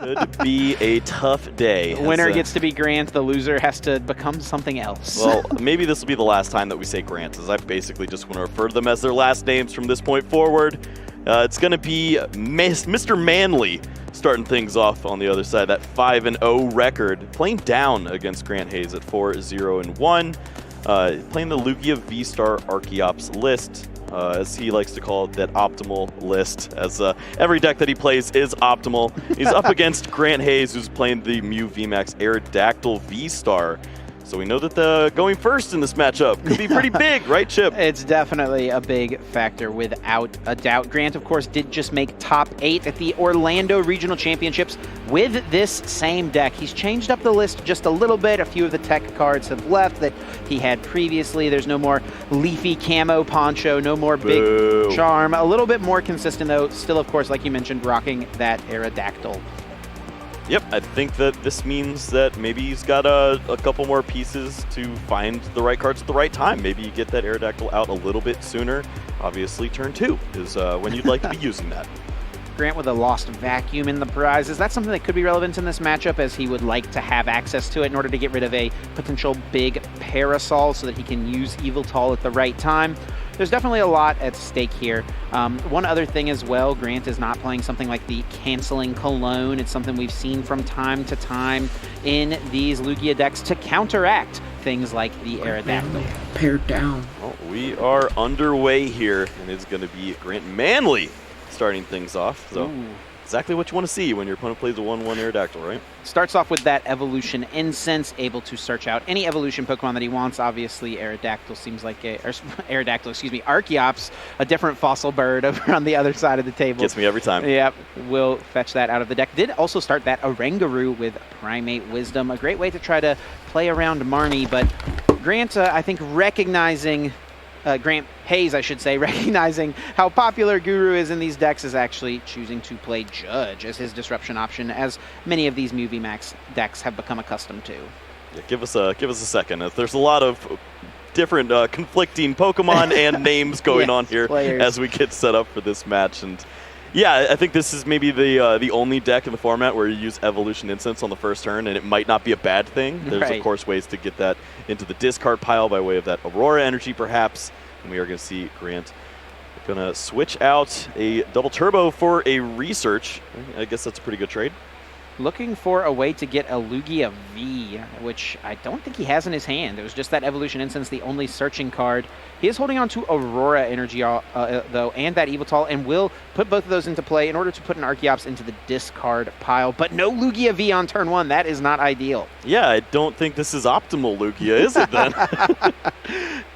Could be a tough day. The winner gets to be Grant. The loser has to become something else. Well, maybe this will be the last time that we say Grant, as I basically just want to refer to them as their last names from this point forward. It's going to be Mr. Manly starting things off on the other side. That 5-0 record, playing down against Grant Hayes at 4-0-1. Playing the Lugia V-Star Archeops list. As he likes to call it, that optimal list, as every deck that he plays is optimal. He's up against Grant Hayes, who's playing the Mew VMAX Aerodactyl V-Star. So we know that the going first in this matchup could be pretty big, right, Chip? It's definitely a big factor without a doubt. Grant, of course, did just make top 8 at the Orlando Regional Championships with this same deck. He's changed up the list just a little bit. A few of the tech cards have left that he had previously. There's no more leafy camo poncho, no more big charm. A little bit more consistent, though. Still, of course, like you mentioned, rocking that Aerodactyl. Yep, I think that this means that maybe he's got a couple more pieces to find the right cards at the right time. Maybe you get that Aerodactyl out a little bit sooner. Obviously, turn 2 is when you'd like to be using that. Grant with a lost vacuum in the prize. Is that something that could be relevant in this matchup, as he would like to have access to it in order to get rid of a potential big Parasol so that he can use Yveltal at the right time? There's definitely a lot at stake here. One other thing as well, Grant is not playing something like the Canceling Cologne. It's something we've seen from time to time in these Lugia decks to counteract things like the Aerodactyl. Paired down. Well, we are underway here, and it's going to be Grant Manly starting things off. So exactly what you want to see when your opponent plays a 1-1 Aerodactyl, right? Starts off with that Evolution Incense, able to search out any evolution Pokemon that he wants. Obviously, Aerodactyl seems like Archeops, a different fossil bird over on the other side of the table. Gets me every time. Yep, will fetch that out of the deck. Did also start that Oranguru with Primate Wisdom, a great way to try to play around Marnie, but Grant, I think recognizing Grant Hayes, I should say, recognizing how popular Guru is in these decks, is actually choosing to play Judge as his disruption option, as many of these Mew VMAX decks have become accustomed to. Yeah, give us a second. There's a lot of different conflicting Pokemon and names going on here as we get set up for this match. And yeah, I think this is maybe the only deck in the format where you use Evolution Incense on the first turn, and it might not be a bad thing. There's, of course, ways to get that into the discard pile by way of that Aurora energy, perhaps. And we are going to see Grant going to switch out a double turbo for a research. I guess that's a pretty good trade. Looking for a way to get a Lugia V, which I don't think he has in his hand. It was just that Evolution Incense, the only searching card. He is holding on to Aurora Energy, though, and that Yveltal, and will put both of those into play in order to put an Archeops into the discard pile. But no Lugia V on turn 1. That is not ideal. Yeah, I don't think this is optimal Lugia, is it then?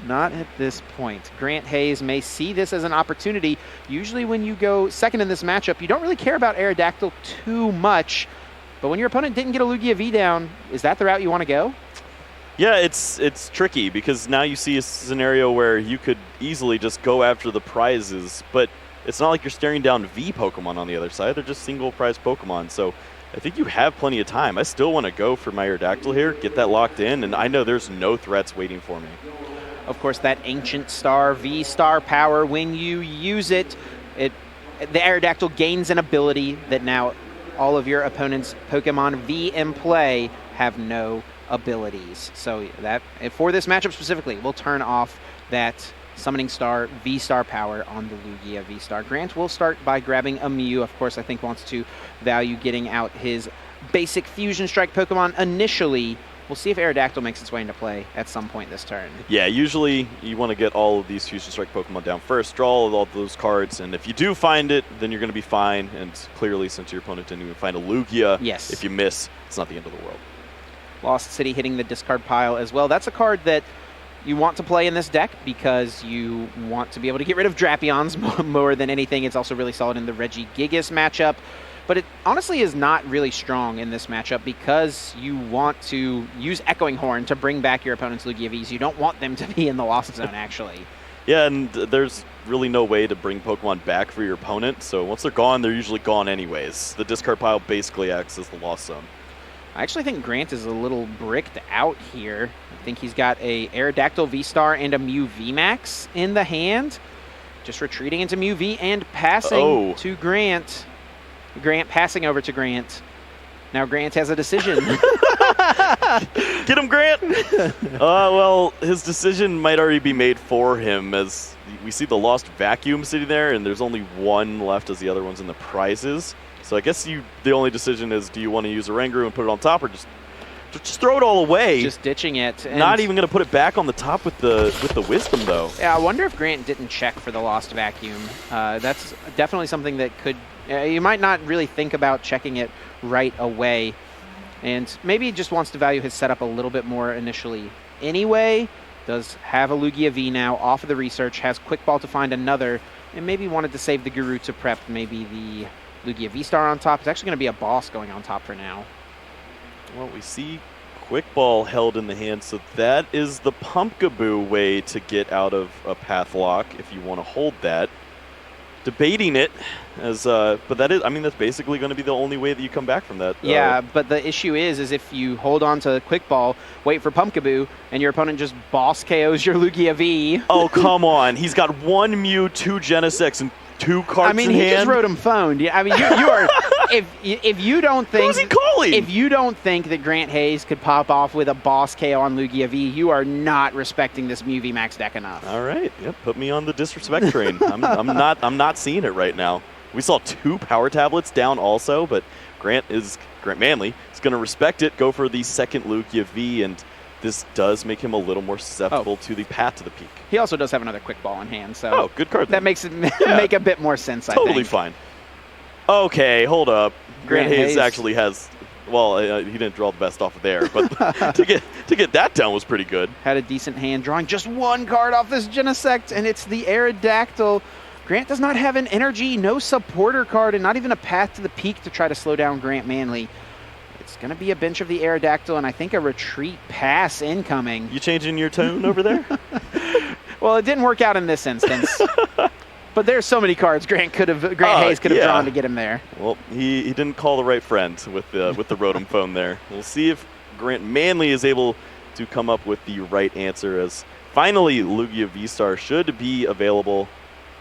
Not at this point. Grant Hayes may see this as an opportunity. Usually when you go second in this matchup, you don't really care about Aerodactyl too much. But when your opponent didn't get a Lugia V down, is that the route you want to go? Yeah, it's tricky, because now you see a scenario where you could easily just go after the prizes, but it's not like you're staring down V Pokemon on the other side. They're just single prize Pokemon. So I think you have plenty of time. I still want to go for my Aerodactyl here, get that locked in, and I know there's no threats waiting for me. Of course, that Ancient Star V-Star power, when you use it, the Aerodactyl gains an ability that now all of your opponent's Pokemon V in play have no abilities. So that, for this matchup specifically, we'll turn off that Summoning Star V-Star power on the Lugia V-Star. Grant will start by grabbing a Mew. Of course, I think wants to value getting out his basic Fusion Strike Pokemon initially. We'll see if Aerodactyl makes its way into play at some point this turn. Yeah, usually you want to get all of these Fusion Strike Pokemon down first, draw all those cards, and if you do find it, then you're going to be fine. And clearly, since your opponent didn't even find a Lugia, if you miss, it's not the end of the world. Lost City hitting the discard pile as well. That's a card that you want to play in this deck because you want to be able to get rid of Drapions more than anything. It's also really solid in the Regigigas matchup. But it honestly is not really strong in this matchup because you want to use Echoing Horn to bring back your opponent's Lugia Vs. You don't want them to be in the Lost Zone, actually. Yeah, and there's really no way to bring Pokemon back for your opponent, so once they're gone, they're usually gone anyways. The discard pile basically acts as the Lost Zone. I actually think Grant is a little bricked out here. I think he's got a Aerodactyl V-Star and a Mew VMAX in the hand. Just retreating into Mew V and passing to Grant. Grant passing over to Grant. Now Grant has a decision. Get him, Grant! Well, his decision might already be made for him, as we see the Lost Vacuum sitting there, and there's only one left as the other one's in the prizes. So I guess the only decision is, do you want to use a Rangaroo and put it on top, or just throw it all away? Just ditching it. And not even going to put it back on the top with the Wisdom, though. Yeah, I wonder if Grant didn't check for the Lost Vacuum. That's definitely something that could... you might not really think about checking it right away. And maybe he just wants to value his setup a little bit more initially. Anyway, does have a Lugia V now off of the research, has Quick Ball to find another, and maybe wanted to save the Guru to prep maybe the Lugia V-Star on top. It's actually going to be a boss going on top for now. Well, we see Quick Ball held in the hand, so that is the Pumpkaboo way to get out of a path lock if you want to hold that. Debating it, as but that is, I mean, that's basically going to be the only way that you come back from that. Yeah, but the issue is if you hold on to Quick Ball, wait for Pumpkaboo, and your opponent just boss KOs your Lugia V. Oh, come on. He's got one Mew, two Genesects, and 2 cards in hand. I mean, he just wrote him phoned. Yeah, I mean, you are... If you don't think... Who's he calling? If you don't think that Grant Hayes could pop off with a boss KO on Lugia V, you are not respecting this Mew V Max deck enough. All right. Yep, put me on the disrespect train. I'm not seeing it right now. We saw 2 power tablets down also, but Grant Manley is going to respect it, go for the second Lugia V, and this does make him a little more susceptible to the path to the peak. He also does have another Quick Ball in hand, so good card. That makes it make a bit more sense, I think. Totally fine. Okay, hold up. Grant Hayes actually has, well, he didn't draw the best off of there, but to get that down was pretty good. Had a decent hand, drawing just 1 card off this Genesect, and it's the Aerodactyl. Grant does not have an energy, no supporter card, and not even a path to the peak to try to slow down Grant Manley. It's going to be a bench of the Aerodactyl, and I think a retreat pass incoming. You changing your tone over there? Well, it didn't work out in this instance. But there's so many cards Grant Hayes could have drawn to get him there. Well, he didn't call the right friend with the Rotom phone there. We'll see if Grant Manley is able to come up with the right answer, as finally Lugia V-Star should be available.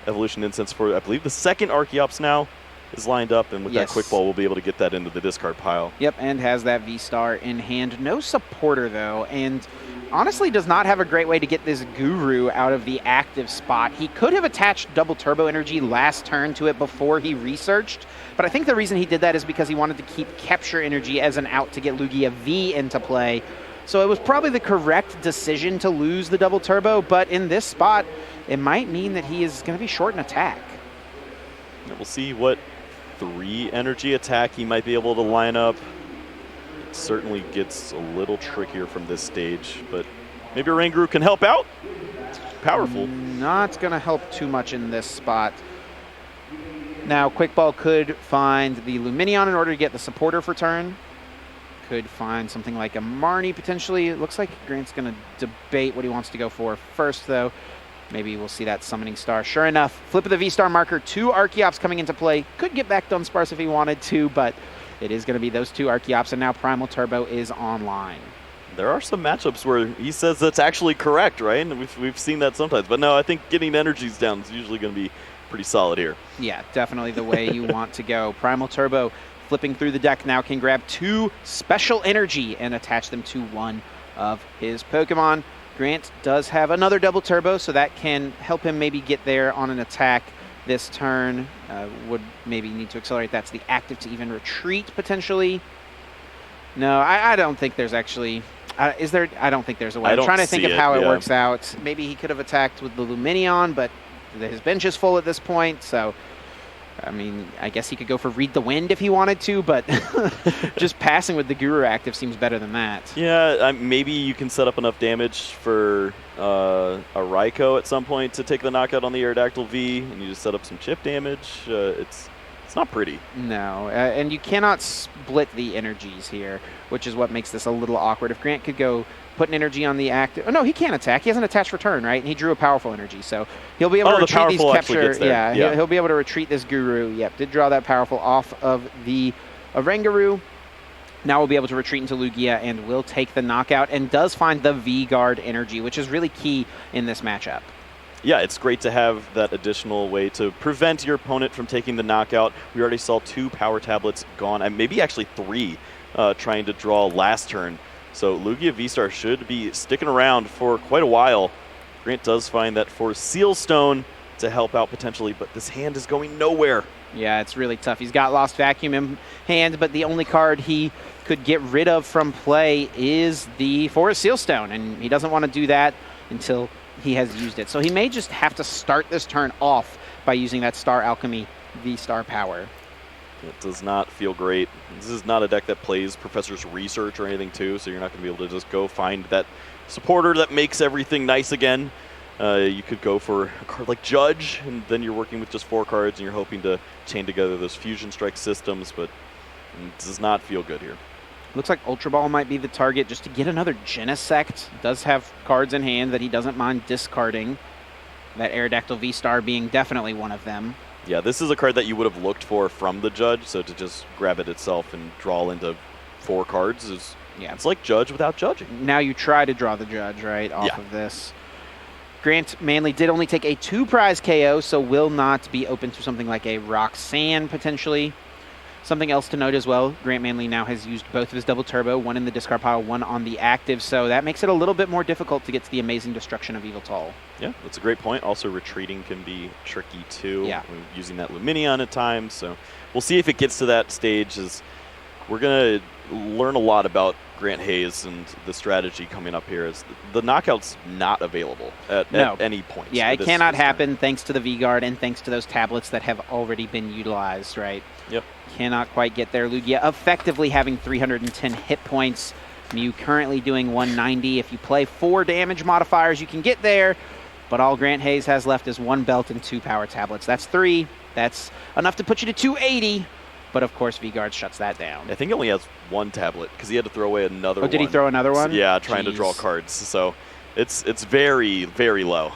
Evolution Incense for, I believe, the second Archeops now is lined up, and with that Quick Ball, we'll be able to get that into the discard pile. Yep, and has that V-Star in hand. No supporter, though, and honestly does not have a great way to get this Guru out of the active spot. He could have attached Double Turbo Energy last turn to it before he researched, but I think the reason he did that is because he wanted to keep Capture Energy as an out to get Lugia V into play. So it was probably the correct decision to lose the Double Turbo, but in this spot, it might mean that he is going to be short in attack. And we'll see what 3 energy attack he might be able to line up. It certainly gets a little trickier from this stage, but maybe Rangaroo can help out. It's powerful. Not going to help too much in this spot. Now, Quick Ball could find the Lumineon in order to get the supporter for turn. Could find something like a Marnie, potentially. It looks like Grant's going to debate what he wants to go for first, though. Maybe we'll see that Summoning Star. Sure enough, flip of the V-Star marker, 2 Archeops coming into play. Could get back Dunsparce if he wanted to, but it is going to be those 2 Archeops, and now Primal Turbo is online. There are some matchups where he says that's actually correct, right? And we've seen that sometimes. But no, I think getting energies down is usually going to be pretty solid here. Yeah, definitely the way you want to go. Primal Turbo flipping through the deck now can grab 2 special energy and attach them to one of his Pokemon. Grant does have another Double Turbo, so that can help him maybe get there on an attack this turn. Would maybe need to accelerate that to the active to even retreat, potentially. No, I don't think there's actually... is there? I don't think there's a way. I'm trying to think of how it works out. Maybe he could have attacked with the Lumineon, but his bench is full at this point, so... I mean, I guess he could go for Read the Wind if he wanted to, but just passing with the Guru active seems better than that. Yeah, maybe you can set up enough damage for a Raikou at some point to take the knockout on the Aerodactyl V, and you just set up some chip damage. It's not pretty. No, and you cannot split the energies here, which is what makes this a little awkward. If Grant could go put an energy on the active... Oh, no, he can't attack. He hasn't attached for turn, right? And he drew a powerful energy, so he'll be able to retreat these capture... Yeah, he'll be able to retreat this Guru. Yep, did draw that powerful off of the Rangaroo. Now we'll be able to retreat into Lugia and will take the knockout, and does find the V-Guard energy, which is really key in this matchup. Yeah, it's great to have that additional way to prevent your opponent from taking the knockout. We already saw 2 power tablets gone, and maybe actually 3 trying to draw last turn. So Lugia V-Star should be sticking around for quite a while. Grant does find that for Seal Stone to help out potentially, but this hand is going nowhere. Yeah, it's really tough. He's got Lost Vacuum in hand, but the only card he could get rid of from play is the Forest Seal Stone, and he doesn't want to do that until he has used it. So he may just have to start this turn off by using that Star Alchemy V-Star power. It does not feel great. This is not a deck that plays Professor's Research or anything too, so you're not going to be able to just go find that supporter that makes everything nice again. You could go for a card like Judge, and then you're working with just 4 cards, and you're hoping to chain together those Fusion Strike systems, but it does not feel good here. Looks like Ultra Ball might be the target just to get another Genesect. Does have cards in hand that he doesn't mind discarding. That Aerodactyl V-Star being definitely one of them. Yeah, this is a card that you would have looked for from the Judge, so to just grab it itself and draw into 4 cards is, yeah, it's like Judge without judging. Now you try to draw the Judge, right, off of this. Grant Manley did only take a 2-prize KO, so will not be open to something like a Roxanne potentially. Something else to note as well, Grant Manley now has used both of his double turbo, one in the discard pile, one on the active, so that makes it a little bit more difficult to get to the amazing destruction of Evil Toll. Yeah, that's a great point. Also, retreating can be tricky too, yeah. Using that Luminion at times, so we'll see if it gets to that stage. As we're going to learn a lot about Grant Hayes and the strategy coming up here. Is the knockout's not available at any point. Yeah, it cannot happen thanks to the V-Guard and thanks to those tablets that have already been utilized, right? Yep. Cannot quite get there. Lugia effectively having 310 hit points. Mew currently doing 190. If you play 4 damage modifiers, you can get there. But all Grant Hayes has left is 1 belt and 2 power tablets. That's 3. That's enough to put you to 280. But of course, V-Guard shuts that down. I think he only has 1 tablet because he had to throw away another one. Oh, did he throw another one? So, yeah, trying to draw cards. So it's very, very low.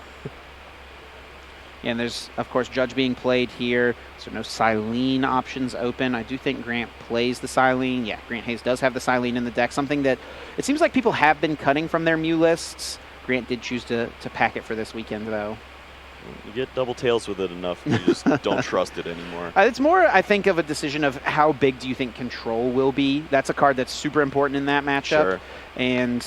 And there's, of course, Judge being played here, so no Silene options open. I do think Grant plays the Silene. Yeah, Grant Hayes does have the Silene in the deck, something that it seems like people have been cutting from their Mew lists. Grant did choose to pack it for this weekend, though. You get double tails with it enough, and you just don't trust it anymore. It's more, I think, of a decision of how big do you think Control will be. That's a card that's super important in that matchup. Sure. And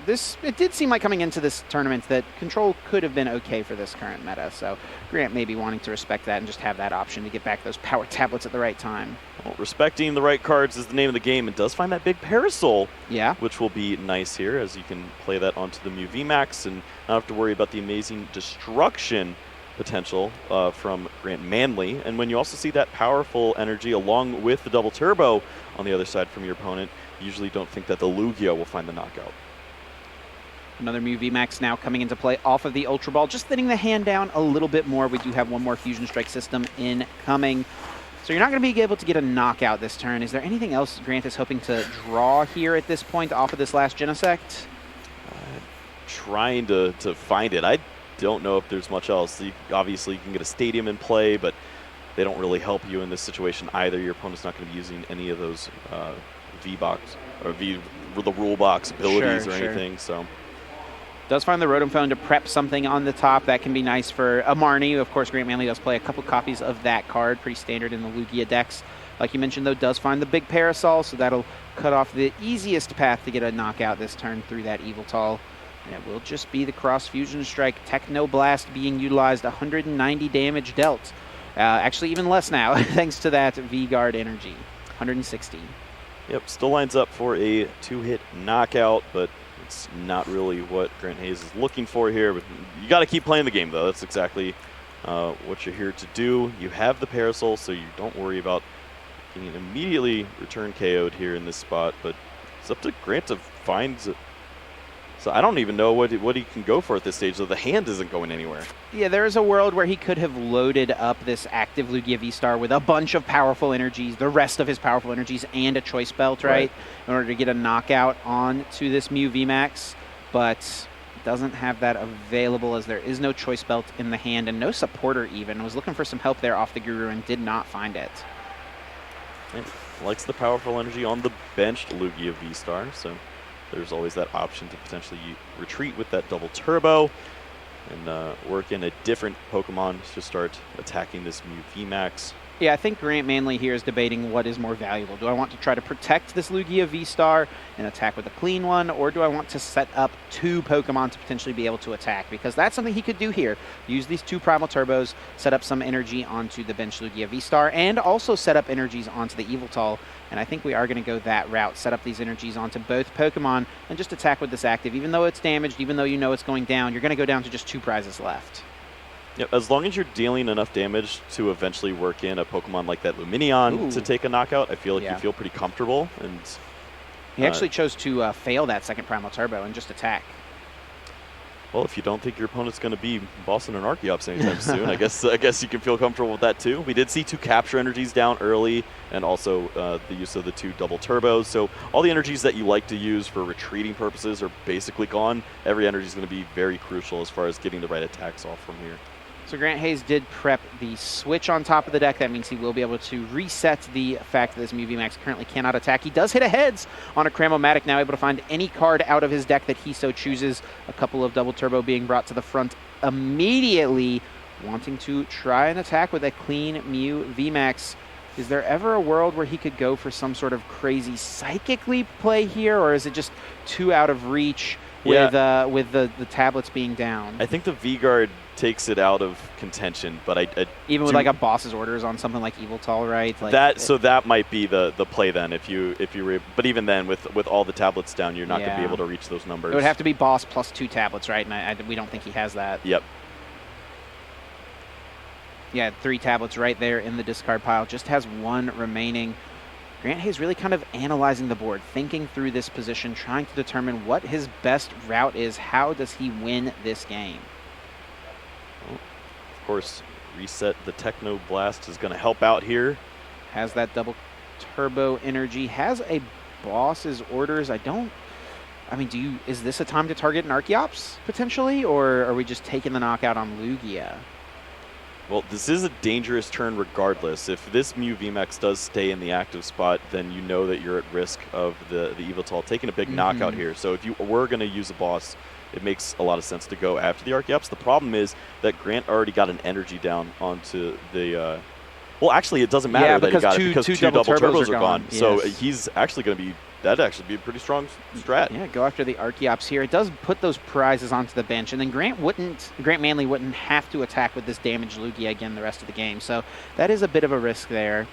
it did seem like coming into this tournament that Control could have been okay for this current meta. So Grant may be wanting to respect that and just have that option to get back those power tablets at the right time. Well, respecting the right cards is the name of the game. It does find that big Parasol, yeah, which will be nice here, as you can play that onto the Mew VMAX and not have to worry about the amazing destruction potential from Grant Manley. And when you also see that powerful energy along with the double turbo on the other side from your opponent, you usually don't think that the Lugia will find the knockout. Another Mew VMAX now coming into play off of the Ultra Ball, just thinning the hand down a little bit more. We do have 1 more Fusion Strike system incoming. So you're not going to be able to get a knockout this turn. Is there anything else Grant is hoping to draw here at this point off of this last Genesect? Trying to find it. I don't know if there's much else. Obviously, you can get a Stadium in play, but they don't really help you in this situation either. Your opponent's not going to be using any of those V-Box or the Rule Box abilities or anything. So. Does find the Rotom Phone to prep something on the top. That can be nice for a Marnie. Of course, Grant Manley does play a couple copies of that card. Pretty standard in the Lugia decks. Like you mentioned, though, does find the big Parasol, so that'll cut off the easiest path to get a knockout this turn through that Evil Toll. And it will just be the Cross Fusion Strike. Techno Blast being utilized, 190 damage dealt. Actually, even less now, thanks to that V-Guard energy, 160. Yep, still lines up for a 2-hit knockout, but it's not really what Grant Hayes is looking for here. But you got to keep playing the game, though. That's exactly what you're here to do. You have the Parasol, so you don't worry about getting immediately return KO'd here in this spot. But it's up to Grant to find. So I don't even know what he can go for at this stage, though the hand isn't going anywhere. Yeah, there is a world where he could have loaded up this active Lugia V-Star with a bunch of powerful energies, the rest of his powerful energies, and a Choice Belt, right? In order to get a knockout on to this Mew VMAX, but doesn't have that available as there is no Choice Belt in the hand and no supporter even. Was looking for some help there off the Guru and did not find it. And likes the powerful energy on the benched Lugia V-Star, so there's always that option to potentially retreat with that double turbo and work in a different Pokemon to start attacking this Mew VMAX. Yeah, I think Grant Manley here is debating what is more valuable. Do I want to try to protect this Lugia V-Star and attack with a clean one, or do I want to set up 2 Pokemon to potentially be able to attack? Because that's something he could do here. Use these 2 Primal Turbos, set up some energy onto the bench Lugia V-Star, and also set up energies onto the Eviltal. And I think we are going to go that route. Set up these energies onto both Pokemon and just attack with this active. Even though it's damaged, even though you know it's going down, you're going to go down to just 2 prizes left. Yep, as long as you're dealing enough damage to eventually work in a Pokemon like that Luminion to take a knockout, I feel like you feel pretty comfortable. And he actually chose to fail that second Primal Turbo and just attack. Well, if you don't think your opponent's going to be bossing an Archeops anytime soon, I guess you can feel comfortable with that too. We did see 2 capture energies down early, and also the use of the 2 double turbos. So all the energies that you like to use for retreating purposes are basically gone. Every energy is going to be very crucial as far as getting the right attacks off from here. So Grant Hayes did prep the switch on top of the deck. That means he will be able to reset the fact that this Mew VMAX currently cannot attack. He does hit a heads on a Cramomatic, now able to find any card out of his deck that he so chooses. A couple of double turbo being brought to the front immediately, wanting to try and attack with a clean Mew VMAX. Is there ever a world where he could go for some sort of crazy Psychic Leap play here, or is it just too out of reach with the tablets being down? I think the V-Guard takes it out of contention, but even with like a boss's orders on something like Eviltal, right? Like so that might be the play then. If you but even then, with all the tablets down, you're not going to be able to reach those numbers. It would have to be boss plus 2 tablets, right? And we don't think he has that. Yep. Yeah, 3 tablets right there in the discard pile. Just has 1 remaining. Grant Hayes really kind of analyzing the board, thinking through this position, trying to determine what his best route is. How does he win this game? Of course, reset the Techno Blast is going to help out here. Has that double turbo energy, has a boss's orders. I mean, is this a time to target an Archeops potentially, or are we just taking the knockout on Lugia? Well, this is a dangerous turn regardless. If this Mew VMAX does stay in the active spot, then you know that you're at risk of the Eviltal taking a big knockout here. So if you were going to use a boss, it makes a lot of sense to go after the Archeops. The problem is that Grant already got an energy down onto the... well, actually, it doesn't matter that he got it because 2 double turbos are gone. Yes. So he's actually going to be... That'd actually be a pretty strong strat. Yeah, go after the Archeops here. It does put those prizes onto the bench, and then Grant Manley wouldn't have to attack with this damaged Lugia again the rest of the game. So that is a bit of a risk there.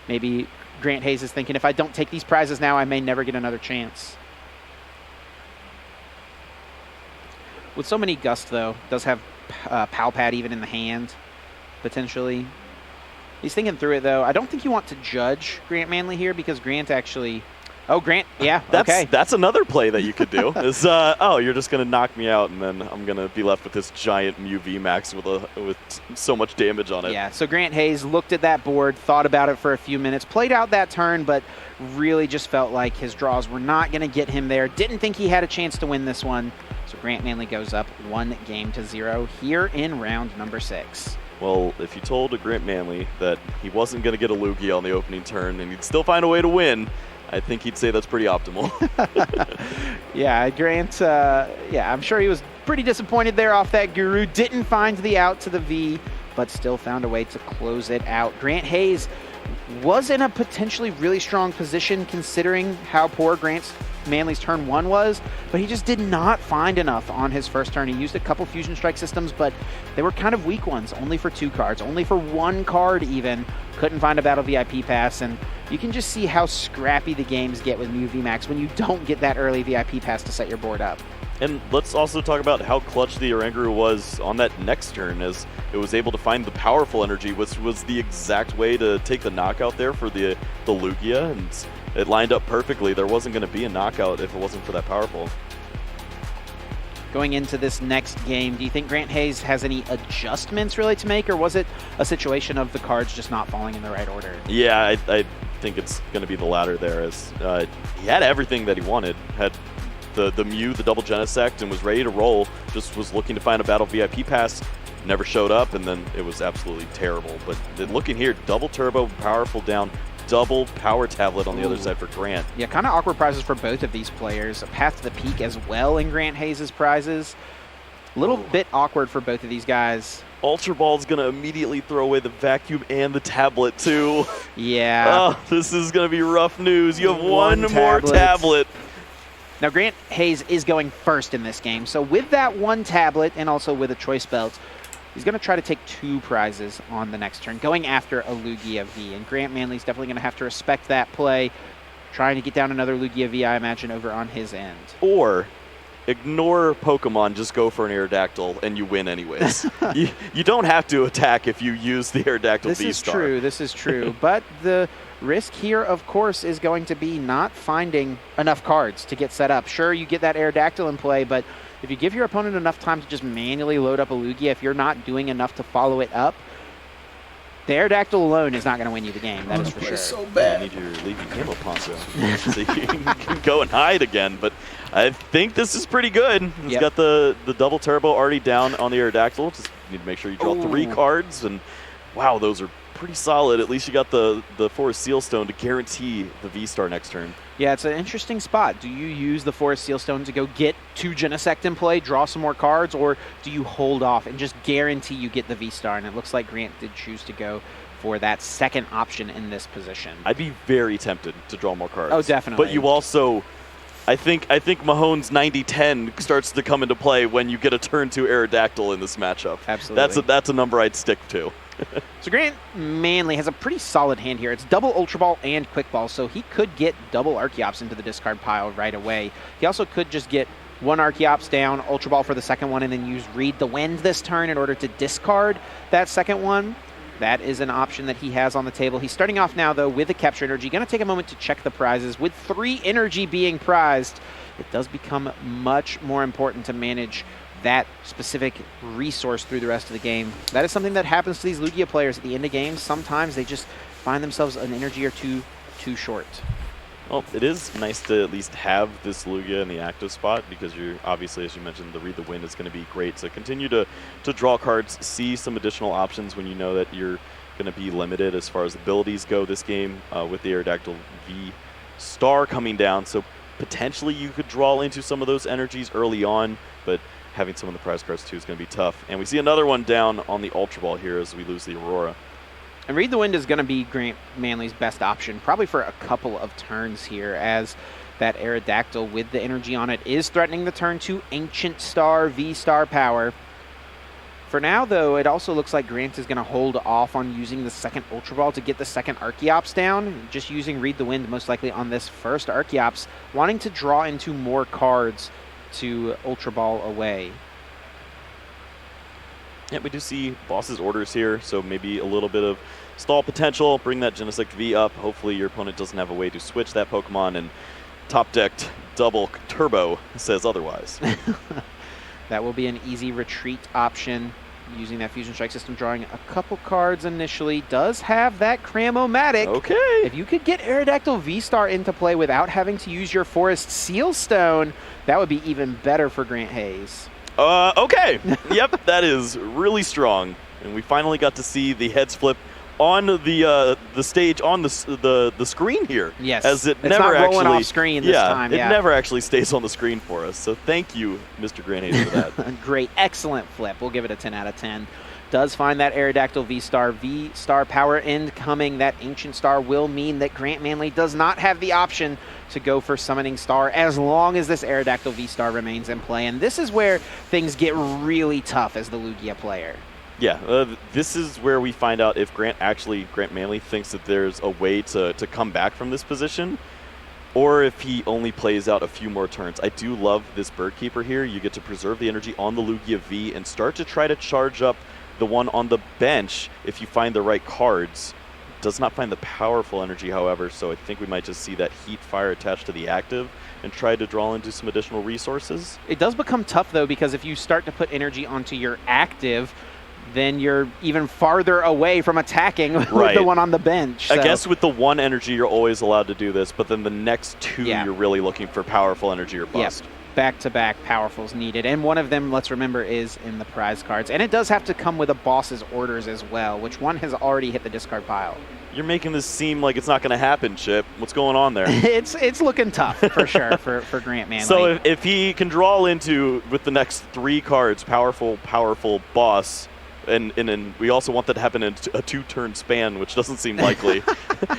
Maybe Grant Hayes is thinking, if I don't take these prizes now, I may never get another chance. With so many Gust, though, does have Pal Pad even in the hand, potentially. He's thinking through it, though. I don't think you want to judge Grant Manley here because Grant actually... Oh, Grant, yeah, okay. That's another play that you could do. Is oh, you're just going to knock me out, and then I'm going to be left with this giant Mew VMAX with so much damage on it. Yeah, so Grant Hayes looked at that board, thought about it for a few minutes, played out that turn, but really just felt like his draws were not going to get him there. Didn't think he had a chance to win this one. So Grant Manley goes up 1-0 here in round number 6. Well, if you told a Grant Manley that he wasn't going to get a Lugia on the opening turn and he'd still find a way to win, I think he'd say that's pretty optimal. Yeah, Grant, I'm sure he was pretty disappointed there off that Guru. Didn't find the out to the V, but still found a way to close it out. Grant Hayes was in a potentially really strong position considering how poor Grant Manley's turn 1 was, but he just did not find enough on his first turn. He used a couple Fusion Strike systems, but they were kind of weak ones, only for 2 cards, only for 1 card even. Couldn't find a Battle VIP pass, and you can just see how scrappy the games get with Mew VMAX when you don't get that early VIP pass to set your board up. And let's also talk about how clutch the Oranguru was on that next turn, as it was able to find the powerful energy, which was the exact way to take the knockout there for the Lugia, and it lined up perfectly. There wasn't going to be a knockout if it wasn't for that powerful. Going into this next game, do you think Grant Hayes has any adjustments really to make, or was it a situation of the cards just not falling in the right order? Yeah, I think it's going to be the latter there, as he had everything that he wanted. Had the Mew, the double Genesect, and was ready to roll. Just was looking to find a Battle VIP pass, never showed up, and then it was absolutely terrible. But looking here, double turbo, powerful down, double power tablet on the other side for Grant. Yeah, kind of awkward prizes for both of these players. A path to the peak as well in Grant Hayes' prizes. A little bit awkward for both of these guys. Ultra Ball's going to immediately throw away the vacuum and the tablet, too. Yeah. Oh, this is going to be rough news. You have one more tablet. Now, Grant Hayes is going first in this game. So with that one tablet and also with a choice belt, he's going to try to take 2 prizes on the next turn, going after a Lugia V. And Grant Manley's definitely going to have to respect that play, trying to get down another Lugia V, I imagine, over on his end. Or ignore Pokemon, just go for an Aerodactyl, and you win anyways. you don't have to attack if you use the Aerodactyl V-Star. This is true. But the risk here, of course, is going to be not finding enough cards to get set up. Sure, you get that Aerodactyl in play, but if you give your opponent enough time to just manually load up a Lugia, if you're not doing enough to follow it up, the Aerodactyl alone is not going to win you the game. That is for sure. So bad. You need your Leafy Camo Poncho so you can go and hide again. But I think this is pretty good. He's got the double turbo already down on the Aerodactyl. Just need to make sure you draw 3 cards. And wow, those are pretty solid. At least you got the Forest Seal Stone to guarantee the V-Star next turn. Yeah, it's an interesting spot. Do you use the Forest Seal Stone to go get 2 Genesect in play, draw some more cards, or do you hold off and just guarantee you get the V-Star? And it looks like Grant did choose to go for that second option in this position. I'd be very tempted to draw more cards. Oh, definitely. But you also, I think Mahone's 90-10 starts to come into play when you get a turn 2 Aerodactyl in this matchup. Absolutely. That's a number I'd stick to. So Grant Manley has a pretty solid hand here. It's double Ultra Ball and Quick Ball, so he could get double Archeops into the discard pile right away. He also could just get 1 Archeops down, Ultra Ball for the second one, and then use Read the Wind this turn in order to discard that second one. That is an option that he has on the table. He's starting off now, though, with a Capture Energy. Going to take a moment to check the prizes. With 3 energy being prized, it does become much more important to manage that specific resource through the rest of the game. That is something that happens to these Lugia players at the end of games. Sometimes they just find themselves an energy or two too short. Well, it is nice to at least have this Lugia in the active spot because you're obviously, as you mentioned, the Read the Wind is going to be great to continue to draw cards, see some additional options when you know that you're going to be limited as far as abilities go this game with the Aerodactyl V-Star coming down. So potentially you could draw into some of those energies early on, but having some of the prize cards too is going to be tough. And we see another one down on the Ultra Ball here as we lose the Aurora. And Read the Wind is going to be Grant Manley's best option, probably for a couple of turns here, as that Aerodactyl with the energy on it is threatening the turn 2 Ancient Star V-Star power. For now, though, it also looks like Grant is going to hold off on using the second Ultra Ball to get the second Archeops down, just using Read the Wind most likely on this first Archeops, wanting to draw into more cards to Ultra Ball away. Yeah, we do see boss's orders here, so maybe a little bit of stall potential. Bring that Genesect V up. Hopefully your opponent doesn't have a way to switch that Pokemon, and top-decked double turbo says otherwise. That will be an easy retreat option using that Fusion Strike system, drawing a couple cards initially. Does have that Cram-O-Matic. Okay. If you could get Aerodactyl V-Star into play without having to use your Forest Seal Stone, that would be even better for Grant Hayes. Okay. Yep, that is really strong. And we finally got to see the heads flip on the stage on the screen here. Yes. As it's never not rolling off screen this time. It never actually stays on the screen for us. So thank you, Mr. Grant Hayes, for that. Great. Excellent flip. We'll give it a 10 out of 10. Does find that Aerodactyl V-Star power incoming. That Ancient Star will mean that Grant Manley does not have the option to go for Summoning Star as long as this Aerodactyl V-Star remains in play. And this is where things get really tough as the Lugia player. Yeah, this is where we find out if Grant Manley thinks that there's a way to come back from this position, or if he only plays out a few more turns. I do love this Bird Keeper here. You get to preserve the energy on the Lugia V and start to try to charge up the one on the bench if you find the right cards. Does not find the powerful energy, however, so I think we might just see that Heat Fire attached to the active and try to draw into some additional resources. It does become tough, though, because if you start to put energy onto your active, then you're even farther away from attacking with the one on the bench. I guess with the one energy, you're always allowed to do this, but then the next two, you're really looking for powerful energy or bust. Yep. Back-to-back powerfuls needed, and one of them, let's remember, is in the prize cards. And it does have to come with a boss's orders as well, which one has already hit the discard pile. You're making this seem like it's not going to happen, Chip. What's going on there? It's looking tough for sure for Grant Manley. So if he can draw into, with the next 3 cards, powerful boss, and we also want that to happen in a 2-turn span, which doesn't seem likely,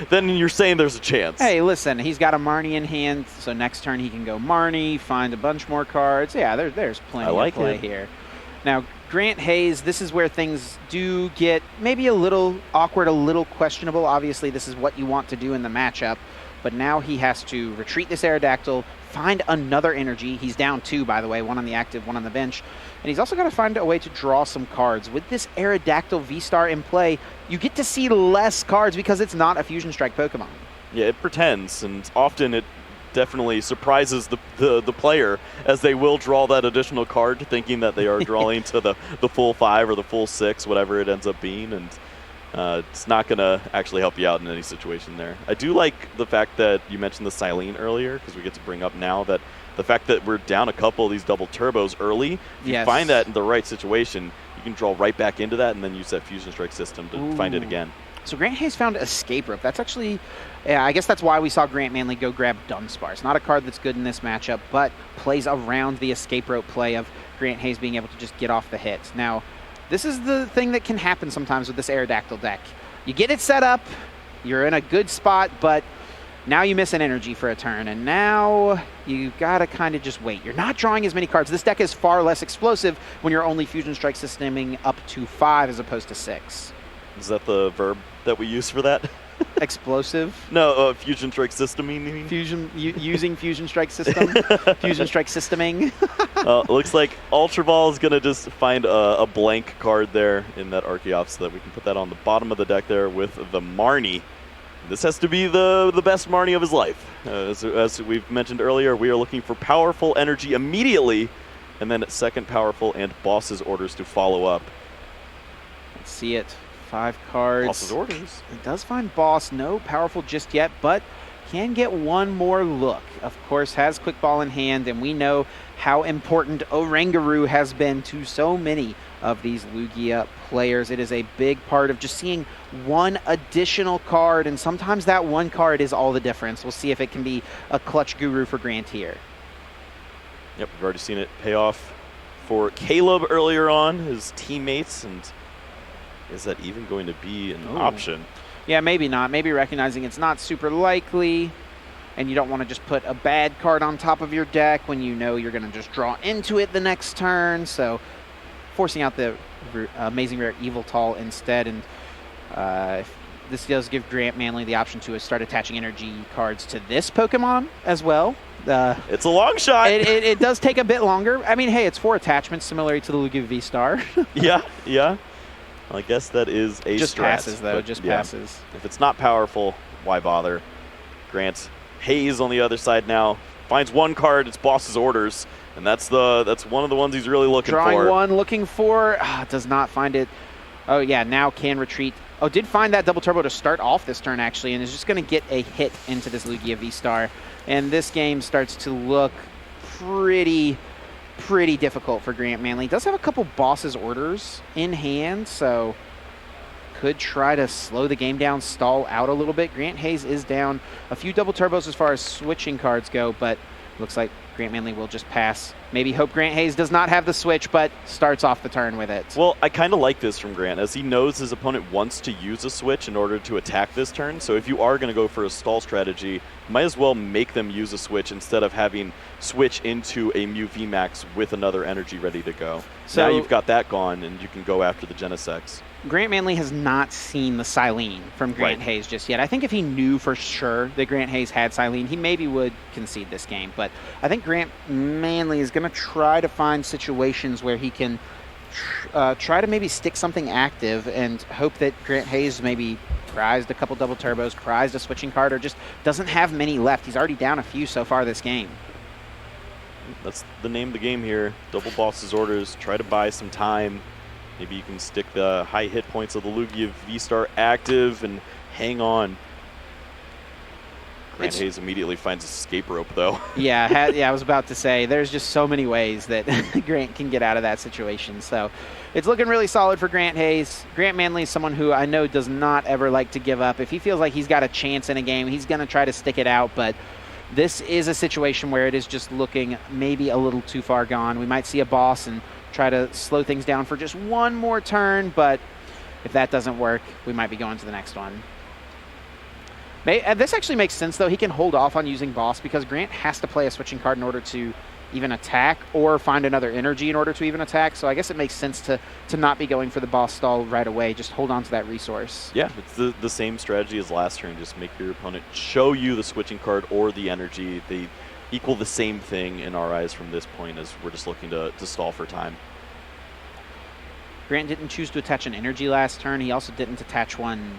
then you're saying there's a chance. Hey, listen, he's got a Marnie in hand, so next turn he can go Marnie, find a bunch more cards. Yeah, there's plenty of play here. Now, Grant Hayes, this is where things do get maybe a little awkward, a little questionable. Obviously, this is what you want to do in the matchup, but now he has to retreat this Aerodactyl, find another energy. He's down 2, by the way, 1 on the active, 1 on the bench. And he's also got to find a way to draw some cards. With this Aerodactyl V-Star in play, you get to see less cards because it's not a Fusion Strike Pokemon. Yeah, it pretends, and often it definitely surprises the player, as they will draw that additional card thinking that they are drawing to the full 5 or the full 6, whatever it ends up being, and it's not going to actually help you out in any situation there. I do like the fact that you mentioned the Silene earlier, because we get to bring up now that the fact that we're down a couple of these double turbos early, if you find that in the right situation, you can draw right back into that and then use that Fusion Strike system to find it again. So Grant Hayes found Escape Rope. That's actually, I guess that's why we saw Grant Manley go grab Dunsparce. Not a card that's good in this matchup, but plays around the Escape Rope play of Grant Hayes being able to just get off the hit. Now, this is the thing that can happen sometimes with this Aerodactyl deck. You get it set up, you're in a good spot, but now you miss an energy for a turn, and now you gotta kind of just wait. You're not drawing as many cards. This deck is far less explosive when you're only Fusion Strike systeming up to 5 as opposed to 6. Is that the verb that we use for that? Explosive? No, Fusion Strike systeming. Using Fusion Strike system? Fusion Strike systeming? Looks like Ultra Ball is going to just find a blank card there in that Archeops so that we can put that on the bottom of the deck there with the Marnie. This has to be the best Marnie of his life. As we've mentioned earlier, we are looking for powerful energy immediately, and then second powerful and boss's orders to follow up. Let's see it. 5 cards. Boss's orders. It does find boss. No powerful just yet, but can get one more look. Of course, has Quick Ball in hand, and we know how important Oranguru has been to so many of these Lugia players. It is a big part of just seeing one additional card, and sometimes that one card is all the difference. We'll see if it can be a clutch guru for Grant here. Yep, we've already seen it pay off for Caleb earlier on, his teammates, and is that even going to be an option? Yeah, maybe not. Maybe recognizing it's not super likely, and you don't want to just put a bad card on top of your deck when you know you're going to just draw into it the next turn. So forcing out the Amazing Rare Eviltal instead, and this does give Grant Manley the option to start attaching energy cards to this Pokemon as well. It's a long shot. It does take a bit longer. I mean, hey, it's 4 attachments, similar to the Lugia V-Star. Yeah. Well, I guess that is a just strat, passes, though. Just passes. If it's not powerful, why bother? Grant Hayes on the other side now finds one card. It's boss's orders, and that's one of the ones he's really looking for. Drawing one, looking for. Does not find it. Oh yeah, now can retreat. Oh, did find that double turbo to start off this turn actually, and is just going to get a hit into this Lugia V-Star, and this game starts to look pretty difficult for Grant Manley. Does have a couple boss's orders in hand, so could try to slow the game down, stall out a little bit. Grant Hayes is down a few double turbos as far as switching cards go, but looks like Grant Manley will just pass. Maybe hope Grant Hayes does not have the switch, but starts off the turn with it. Well, I kind of like this from Grant, as he knows his opponent wants to use a switch in order to attack this turn. So if you are going to go for a stall strategy, might as well make them use a switch instead of having switch into a Mew VMAX with another energy ready to go. So now you've got that gone, and you can go after the Genesects. Grant Manley has not seen the Silene from Grant Hayes just yet. I think if he knew for sure that Grant Hayes had Silene, he maybe would concede this game. But I think Grant Manley is going to try to find situations where he can try to maybe stick something active and hope that Grant Hayes maybe prized a couple double turbos, prized a switching card, or just doesn't have many left. He's already down a few so far this game. That's the name of the game here. Double boss's orders. Try to buy some time. Maybe you can stick the high hit points of the Lugia V-Star active and hang on. Grant Hayes immediately finds his escape rope, though. Yeah, I was about to say, there's just so many ways that Grant can get out of that situation. So it's looking really solid for Grant Hayes. Grant Manley is someone who I know does not ever like to give up. If he feels like he's got a chance in a game, he's going to try to stick it out. But this is a situation where it is just looking maybe a little too far gone. We might see a boss and try to slow things down for just one more turn. But if that doesn't work, we might be going to the next one. This actually makes sense, though. He can hold off on using boss because Grant has to play a switching card in order to even attack or find another energy in order to even attack. So I guess it makes sense to not be going for the boss stall right away. Just hold on to that resource. Yeah, it's the same strategy as last turn. Just make your opponent show you the switching card or the energy. They equal the same thing in our eyes from this point, as we're just looking to stall for time. Grant didn't choose to attach an energy last turn. He also didn't attach one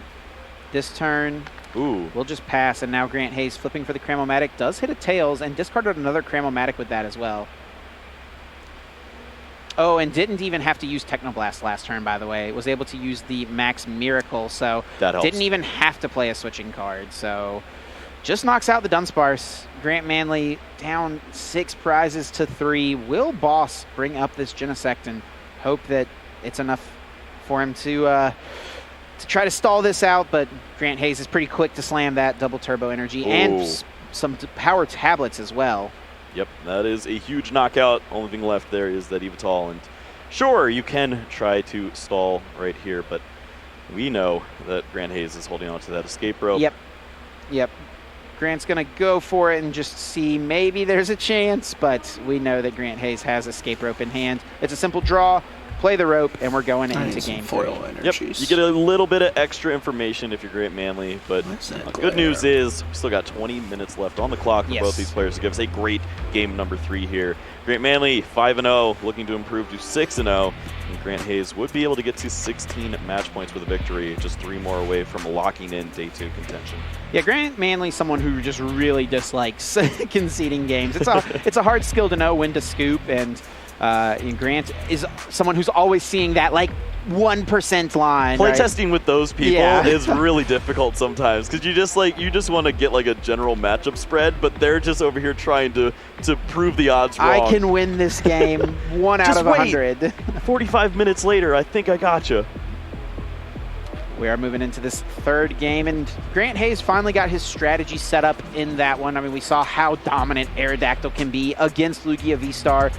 this turn. Ooh. We'll just pass, and now Grant Hayes flipping for the Cramomatic does hit a Tails and discarded another Cramomatic with that as well. Oh, and didn't even have to use Technoblast last turn, by the way. Was able to use the Max Miracle, so that helps. Didn't even have to play a switching card. So just knocks out the Dunsparce. Grant Manley down 6 prizes to 3. Will Boss bring up this Genesect and hope that it's enough for him to try to stall this out, but Grant Hayes is pretty quick to slam that double turbo energy and some power tablets as well. Yep, that is a huge knockout. Only thing left there is that Evital, and sure, you can try to stall right here, but we know that Grant Hayes is holding on to that escape rope. Yep. Grant's going to go for it and just see maybe there's a chance, but we know that Grant Hayes has escape rope in hand. It's a simple draw. Play the rope, and we're going into game 3. Yep, you get a little bit of extra information if you're Grant Manley, but good news is we still got 20 minutes left on the clock for both these players to give us a great game number 3 here. Grant Manley, 5-0, looking to improve to 6-0, and Grant Hayes would be able to get to 16 match points with a victory, just 3 more away from locking in Day 2 contention. Yeah, Grant Manley's someone who just really dislikes conceding games. It's a hard skill to know when to scoop, and Grant is someone who's always seeing that, like, 1% line. Playtesting with those people is really difficult sometimes, because you just want to get like a general matchup spread, but they're just over here trying to prove the odds wrong. I can win this game 1 out of 100. 45 minutes later, I think I gotcha. We are moving into this 3rd game, and Grant Hayes finally got his strategy set up in that one. I mean, we saw how dominant Aerodactyl can be against Lugia V-Star.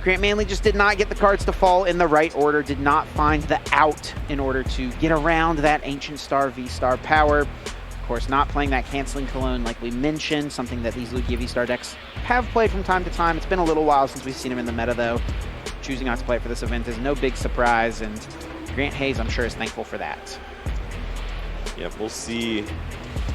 Grant Manley just did not get the cards to fall in the right order, did not find the out in order to get around that Ancient Star V-Star power. Of course, not playing that Canceling Cologne like we mentioned, something that these Lugia V-Star decks have played from time to time. It's been a little while since we've seen him in the meta, though. Choosing not to play it for this event is no big surprise, and Grant Hayes, I'm sure, is thankful for that. Yeah, we'll see.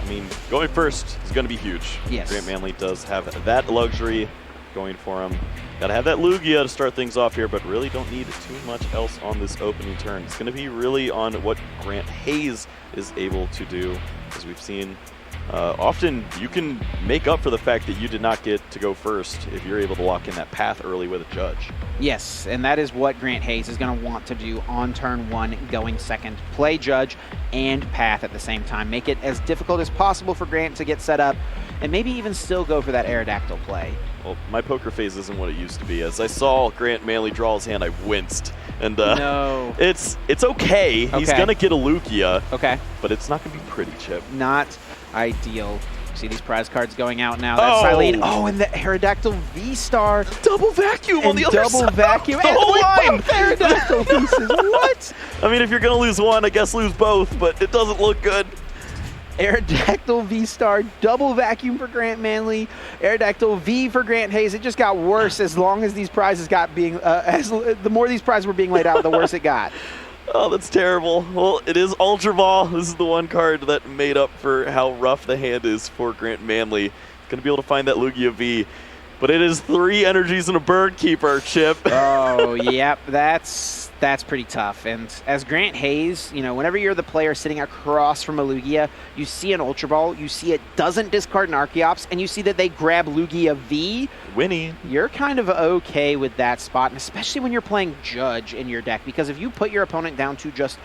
I mean, going first is going to be huge. Yes. Grant Manley does have that luxury going for him. Got to have that Lugia to start things off here, but really don't need too much else on this opening turn. It's going to be really on what Grant Hayes is able to do, as we've seen. Often you can make up for the fact that you did not get to go first if you're able to lock in that path early with a judge. Yes, and that is what Grant Hayes is going to want to do on turn 1, going second. Play judge and path at the same time. Make it as difficult as possible for Grant to get set up, and maybe even still go for that Aerodactyl play. Well, my poker face isn't what it used to be. As I saw Grant Manley draw his hand, I winced. And no. It's okay. He's going to get a Lugia. Okay. But it's not going to be pretty, Chip. Not ideal. See these prize cards going out now. That's Silene. Oh, and the Aerodactyl V-Star. Double vacuum on the other side. Double vacuum. The whole line. Aerodactyl pieces. What? I mean, if you're going to lose one, I guess lose both, but it doesn't look good. Aerodactyl V-Star, double vacuum for Grant Manley, Aerodactyl V for Grant Hayes. It just got worse as long as these prizes got being, the more these prizes were being laid out, the worse it got. Oh, that's terrible. Well, it is Ultra Ball. This is the one card that made up for how rough the hand is for Grant Manley. Going to be able to find that Lugia V. but it is 3 energies and a bird keeper, Chip. Oh, yep, that's pretty tough. And as Grant Hayes, you know, whenever you're the player sitting across from a Lugia, you see an Ultra Ball, you see it doesn't discard an Archeops, and you see that they grab Lugia V. Winnie. You're kind of okay with that spot, and especially when you're playing Judge in your deck, because if you put your opponent down to just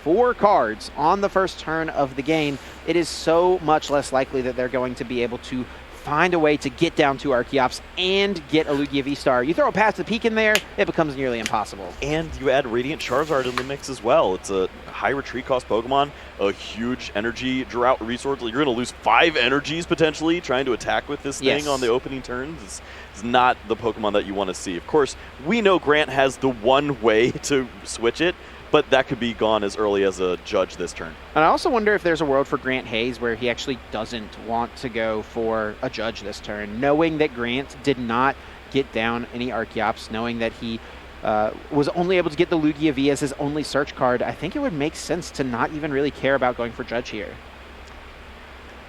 4 cards on the first turn of the game, it is so much less likely that they're going to be able to find a way to get down to Archeops and get a Lugia V-Star. You throw a Path to the Peak in there, it becomes nearly impossible. And you add Radiant Charizard in the mix as well. It's a high retreat cost Pokemon, a huge energy drought resource. You're going to lose 5 energies potentially trying to attack with this thing on the opening turns. It's not the Pokemon that you want to see. Of course, we know Grant has the one way to switch it, but that could be gone as early as a Judge this turn. And I also wonder if there's a world for Grant Hayes where he actually doesn't want to go for a Judge this turn, knowing that Grant did not get down any Archeops, knowing that he was only able to get the Lugia V as his only search card. I think it would make sense to not even really care about going for Judge here.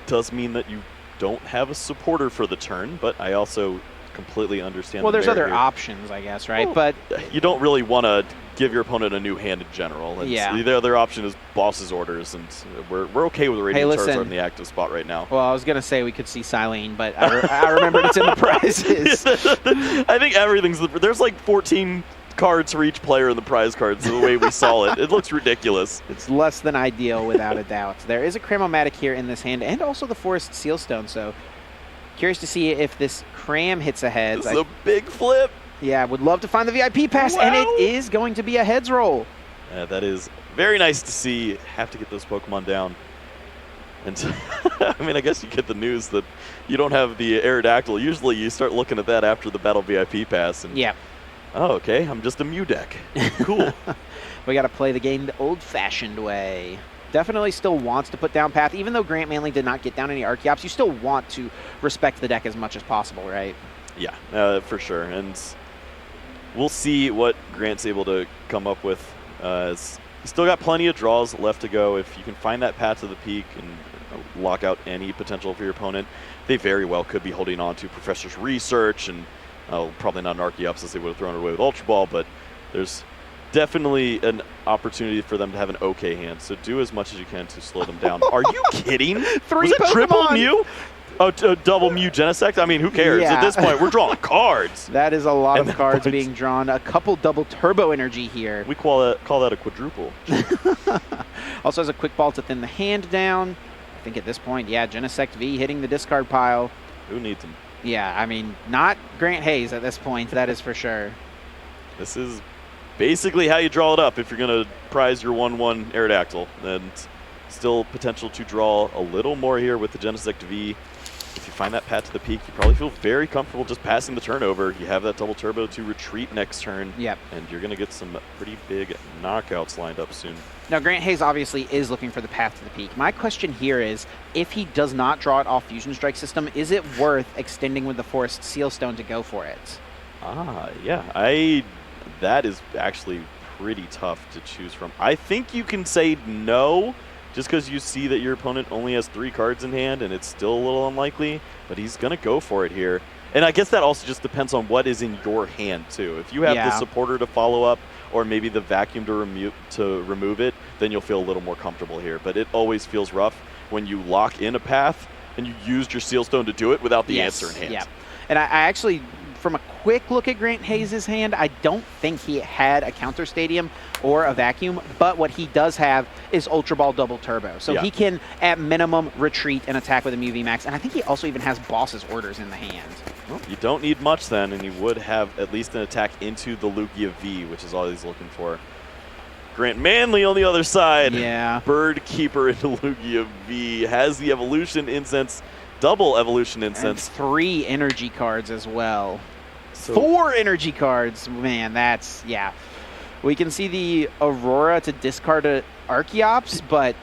Does mean that you don't have a supporter for the turn, but I also completely understand. Well, there's other options, I guess, right? Well, but you don't really want to give your opponent a new hand in general. And yeah. The other option is Boss's Orders, and we're okay with the Radiant Charizard in the active spot right now. Well, I was going to say we could see Silene, but I remembered it's in the prizes. I think everything's... There's like 14 cards for each player in the prize cards, the way we saw it. It looks ridiculous. It's less than ideal, without a doubt. There is a Cramomatic here in this hand, and also the Forest Sealstone, so curious to see if this Cram hits a heads. This is a big flip. Yeah, would love to find the VIP pass, and it is going to be a heads roll. That is very nice to see. Have to get those Pokemon down. And I mean, I guess you get the news that you don't have the Aerodactyl. Usually you start looking at that after the Battle VIP pass. And, yeah. Oh, okay, I'm just a Mew deck. Cool. We got to play the game the old-fashioned way. Definitely still wants to put down Path. Even though Grant Manley did not get down any Archeops, you still want to respect the deck as much as possible, right? Yeah, for sure. And we'll see what Grant's able to come up with. He's still got plenty of draws left to go. If you can find that Path to the Peak and lock out any potential for your opponent, they very well could be holding on to Professor's Research and probably not an Archeops since they would have thrown it away with Ultra Ball, but there's definitely an opportunity for them to have an okay hand. So do as much as you can to slow them down. Are you kidding? 3 Was it Pokemon? triple Mew? Double Mew Genesect? I mean, who cares? Yeah. At this point, we're drawing cards. That is a lot And of cards being drawn. A couple double Turbo Energy here. We call that a quadruple. Also has a Quick Ball to thin the hand down. I think at this point, yeah, Genesect V hitting the discard pile. Who needs him? Yeah, I mean, not Grant Hayes at this point, that is for sure. This is basically how you draw it up if you're going to prize your 1/1 Aerodactyl. And still potential to draw a little more here with the Genesect V. If you find that Path to the Peak, you probably feel very comfortable just passing the turnover. You have that double turbo to retreat next turn. Yep. And you're going to get some pretty big knockouts lined up soon. Now, Grant Hayes obviously is looking for the Path to the Peak. My question here is, if he does not draw it off Fusion Strike system, is it worth extending with the Forest Sealstone to go for it? Yeah. That is actually pretty tough to choose from. I think you can say no, just because you see that your opponent only has 3 cards in hand, and it's still a little unlikely, but he's going to go for it here. And I guess that also just depends on what is in your hand, too. If you have the supporter to follow up, or maybe the vacuum to remove it, then you'll feel a little more comfortable here. But it always feels rough when you lock in a path, and you used your Sealstone to do it without the answer in hand. Yeah. And I actually, from a quick look at Grant Hayes' hand, I don't think he had a Counter Stadium or a Vacuum, but what he does have is Ultra Ball Double Turbo. So he can, at minimum, retreat and attack with a Mew VMAX, and I think he also even has Boss's Orders in the hand. Well, you don't need much then, and you would have at least an attack into the Lugia V, which is all he's looking for. Grant Manley on the other side. Yeah. Bird Keeper into Lugia V. Has the Evolution Incense, double Evolution Incense. And 3 energy cards as well. So 4 energy cards. Man, that's, yeah. We can see the Aurora to discard a Archeops, but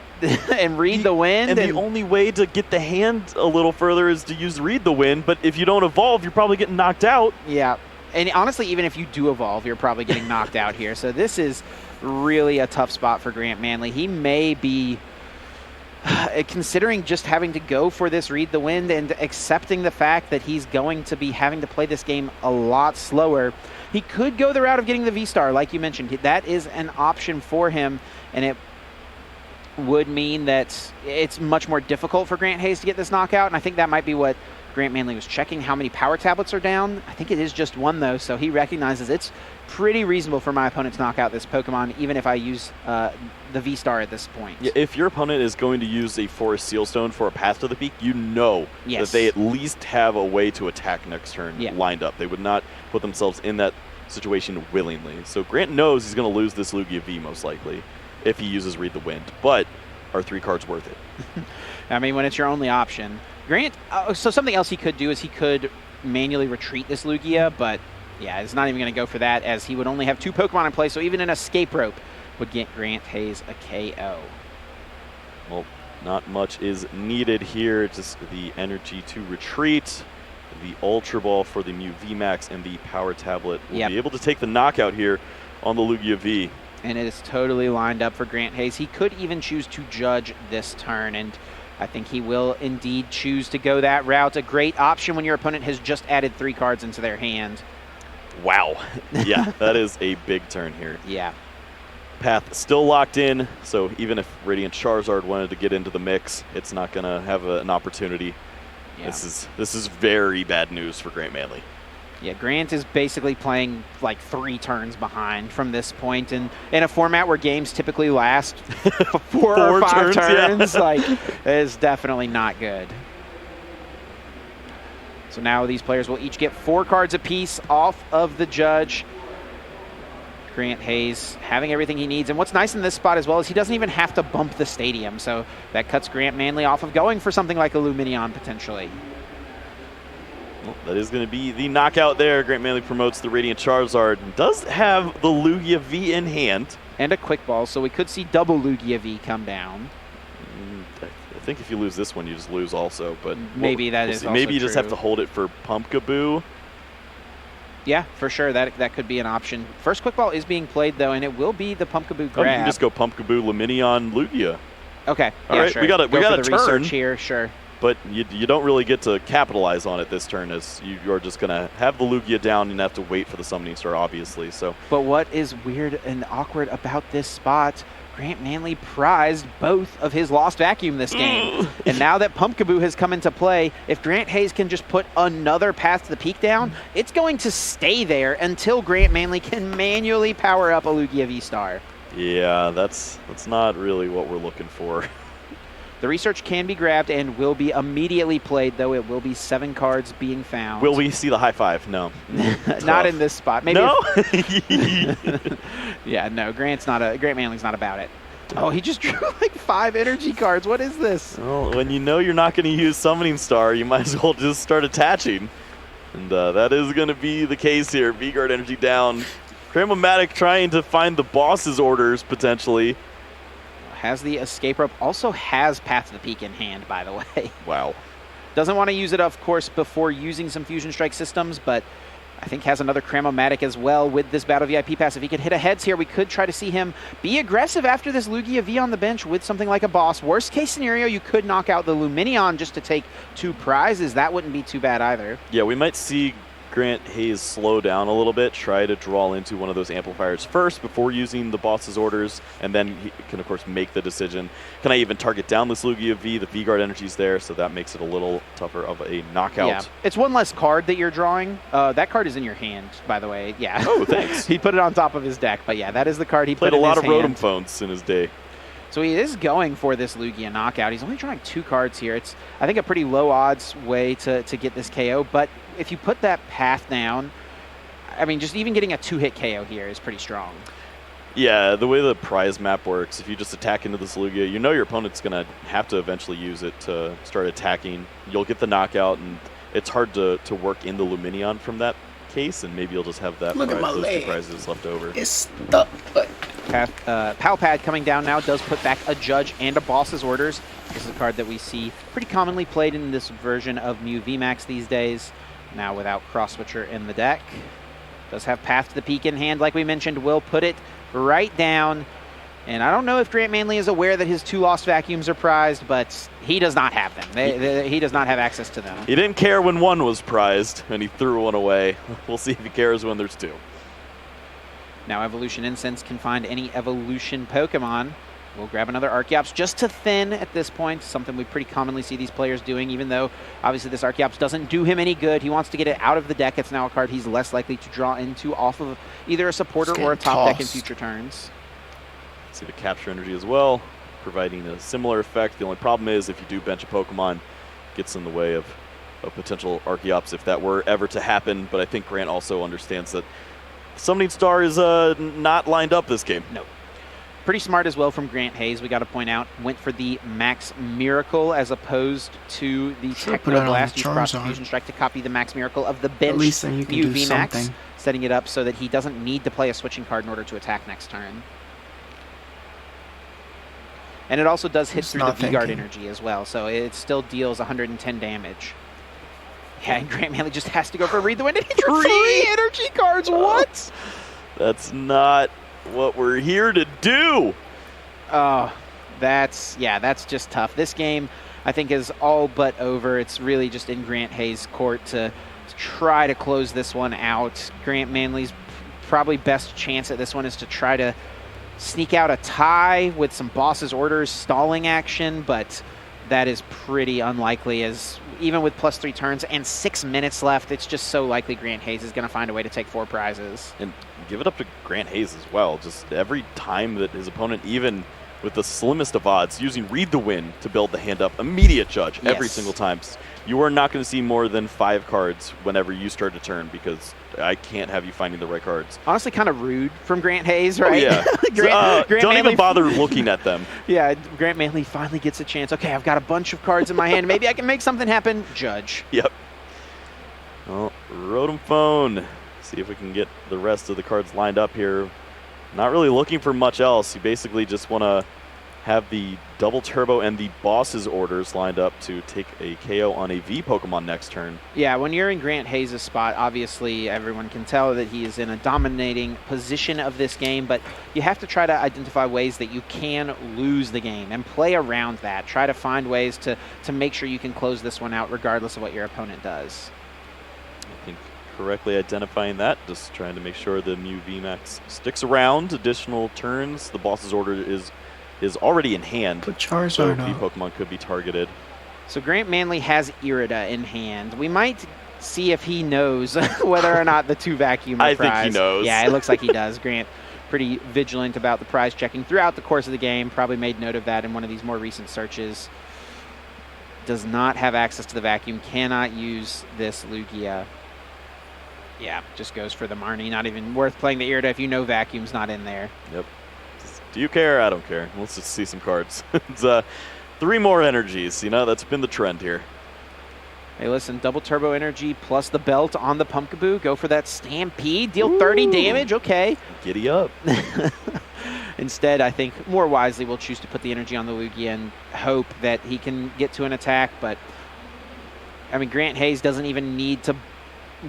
and read the wind. And the only way to get the hand a little further is to use Read the Wind, but if you don't evolve, you're probably getting knocked out. Yeah. And honestly, even if you do evolve, you're probably getting knocked out here. So this is really a tough spot for Grant Manley. He may be considering just having to go for this read the wind and accepting the fact that he's going to be having to play this game a lot slower, he could go the route of getting the V-Star, like you mentioned. That is an option for him, and it would mean that it's much more difficult for Grant Hayes to get this knockout, and I think that might be what Grant Manley was checking, how many power tablets are down. I think it is just one, though, so he recognizes it's pretty reasonable for my opponent to knock out this Pokemon, even if I use the V-Star at this point. Yeah, if your opponent is going to use a Forest Sealstone for a Path to the Peak, you know that they at least have a way to attack next turn lined up. They would not put themselves in that situation willingly. So Grant knows he's going to lose this Lugia V most likely if he uses Read the Wind, but are 3 cards worth it? I mean, when it's your only option. Grant, so something else he could do is he could manually retreat this Lugia, but yeah, it's not even going to go for that, as he would only have 2 Pokemon in play, so even an Escape Rope would get Grant Hayes a KO. Well, not much is needed here, just the energy to retreat, the Ultra Ball for the Mew VMAX, and the Power Tablet will be able to take the knockout here on the Lugia V. And it is totally lined up for Grant Hayes. He could even choose to judge this turn, and I think he will indeed choose to go that route. A great option when your opponent has just added 3 cards into their hand. Wow. Yeah, that is a big turn here. Yeah. Path still locked in, so even if Radiant Charizard wanted to get into the mix, it's not going to have an opportunity. Yeah. This is very bad news for Grant Manley. Yeah, Grant is basically playing like 3 turns behind from this point, and in a format where games typically last 4 or 5 turns, like, is definitely not good. So now these players will each get 4 cards apiece off of the judge. Grant Hayes having everything he needs, and what's nice in this spot as well is he doesn't even have to bump the stadium, so that cuts Grant Manley off of going for something like a Lumineon potentially. Well, that is going to be the knockout there. Grant Manley promotes the Radiant Charizard. Does have the Lugia V in hand. And a Quick Ball, so we could see double Lugia V come down. I think if you lose this one, you just lose also. But maybe that is also maybe you true. just have to hold it for Pumpkaboo. Yeah, for sure. That could be an option. First Quick Ball is being played, though, and it will be the Pumpkaboo grab. Oh, you can just go Pumpkaboo, Lumineon, Lugia. Okay. All right, sure. we got a turn research here, sure. But you don't really get to capitalize on it this turn, as you are just going to have the Lugia down and have to wait for the Summoning Star, obviously. So, but what is weird and awkward about this spot, Grant Manley prized both of his Lost Vacuum this game. And now that Pumpkaboo has come into play, if Grant Hayes can just put another Path to the Peak down, it's going to stay there until Grant Manley can manually power up a Lugia V-Star. Yeah, that's not really what we're looking for. The research can be grabbed and will be immediately played, though it will be 7 cards being found. Will we see the high five? No. Not in this spot. Maybe. No? Yeah, no. Grant Manley's not about it. Oh, he just drew like 5 energy cards. What is this? Well, when you know you're not going to use Summoning Star, you might as well just start attaching. And that is going to be the case here. V-Guard energy down. Cramomatic trying to find the boss's orders, potentially. Has the Escape Rope, also has Path to the Peak in hand, by the way. Wow. Doesn't want to use it, of course, before using some Fusion Strike systems, but I think has another Cramomatic as well with this Battle VIP pass. If he could hit a heads here, we could try to see him be aggressive after this Lugia V on the bench with something like a boss. Worst case scenario, you could knock out the Lumineon just to take 2 prizes. That wouldn't be too bad either. Yeah, we might see Grant Hayes slow down a little bit, try to draw into one of those amplifiers first before using the boss's orders, and then he can, of course, make the decision. Can I even target down this Lugia V? The V-Guard energy's there, so that makes it a little tougher of a knockout. Yeah, it's one less card that you're drawing. That card is in your hand, by the way. Yeah. Oh, thanks. He put it on top of his deck, but yeah, that is the card he played put in his hand. Played a lot of Rotom phones in his day. So he is going for this Lugia knockout. He's only drawing 2 cards here. It's, I think, a pretty low odds way to get this KO, but if you put that path down, I mean, just even getting a 2-hit KO here is pretty strong. Yeah, the way the prize map works, if you just attack into this Lugia, you know your opponent's going to have to eventually use it to start attacking. You'll get the knockout, and it's hard to work in the Lumineon from that case, and maybe you'll just have that prize, those 2 prizes left over. It's stuck, but... Pal Pad coming down now does put back a Judge and a Boss's Orders. This is a card that we see pretty commonly played in this version of Mew VMAX these days. Now without Cross Switcher in the deck. Does have Path to the Peak in hand, like we mentioned. Will put it right down. And I don't know if Grant Manley is aware that his 2 lost vacuums are prized, but he does not have them. He does not have access to them. He didn't care when 1 was prized, and he threw 1 away. We'll see if he cares when there's 2. Now Evolution Incense can find any evolution Pokemon. We'll grab another Archeops just to thin at this point, something we pretty commonly see these players doing, even though obviously this Archeops doesn't do him any good. He wants to get it out of the deck. It's now a card he's less likely to draw into off of either a supporter or a top deck in future turns. See the capture energy as well, providing a similar effect. The only problem is if you do bench a Pokemon, it gets in the way of a potential Archeops if that were ever to happen. But I think Grant also understands that Summoning Star is not lined up this game. No. Pretty smart as well from Grant Hayes, we got to point out. Went for the Max Miracle as opposed to the Techno Blast. Use Prosecution Strike to copy the Max Miracle of the bench. At least then you can do VMAX, something. setting it up so that he doesn't need to play a switching card in order to attack next turn. And it also does hit through the V-Guard energy as well, so it still deals 110 damage. Yeah, and Grant Manley just has to go for Read the Wind and he drew 3 energy cards. What? That's not what we're here to do. Oh, that's just tough. This game, I think, is all but over. It's really just in Grant Hayes' court to try to close this one out. Grant Manley's probably best chance at this one is to try to sneak out a tie with some boss's orders stalling action, but that is pretty unlikely, as even with +3 turns and 6 minutes left, it's just so likely Grant Hayes is going to find a way to take 4 prizes. And give it up to Grant Hayes as well. Just every time that his opponent, even with the slimmest of odds, using Read the Wind to build the hand up, immediate judge every single time. You are not going to see more than 5 cards whenever you start a turn, because I can't have you finding the right cards. Honestly, kind of rude from Grant Hayes, right? Oh, yeah. Grant don't Manley, even bother looking at them. Yeah, Grant Manley finally gets a chance. Okay, I've got a bunch of cards in my hand. Maybe I can make something happen. Judge. Yep. Well, Rotom Phone. See if we can get the rest of the cards lined up here. Not really looking for much else. You basically just want to have the Double Turbo and the boss's orders lined up to take a KO on a V Pokemon next turn. Yeah, when you're in Grant Hayes' spot, obviously everyone can tell that he is in a dominating position of this game, but you have to try to identify ways that you can lose the game and play around that. Try to find ways to make sure you can close this one out regardless of what your opponent does. I think correctly identifying that, just trying to make sure the Mew VMAX sticks around additional turns. The boss's order is already in hand, Put Charizard so V up. Pokemon could be targeted. So Grant Manley has Irida in hand. We might see if he knows whether or not the 2 vacuum are I think he prized. knows. Yeah, it looks like he does. Grant, pretty vigilant about the prize checking throughout the course of the game. Probably made note of that in one of these more recent searches. Does not have access to the vacuum. Cannot use this Lugia. Yeah, just goes for the Marnie. Not even worth playing the Irida if you know vacuum's not in there. Yep. Do you care? I don't care. Let's just see some cards. It's 3 more energies. You know, that's been the trend here. Hey, listen, Double Turbo Energy plus the belt on the Pumpkaboo. Go for that Stampede. Deal 30 damage. Okay. Giddy up. Instead, I think more wisely we'll choose to put the energy on the Lugia and hope that he can get to an attack. But, I mean, Grant Hayes doesn't even need to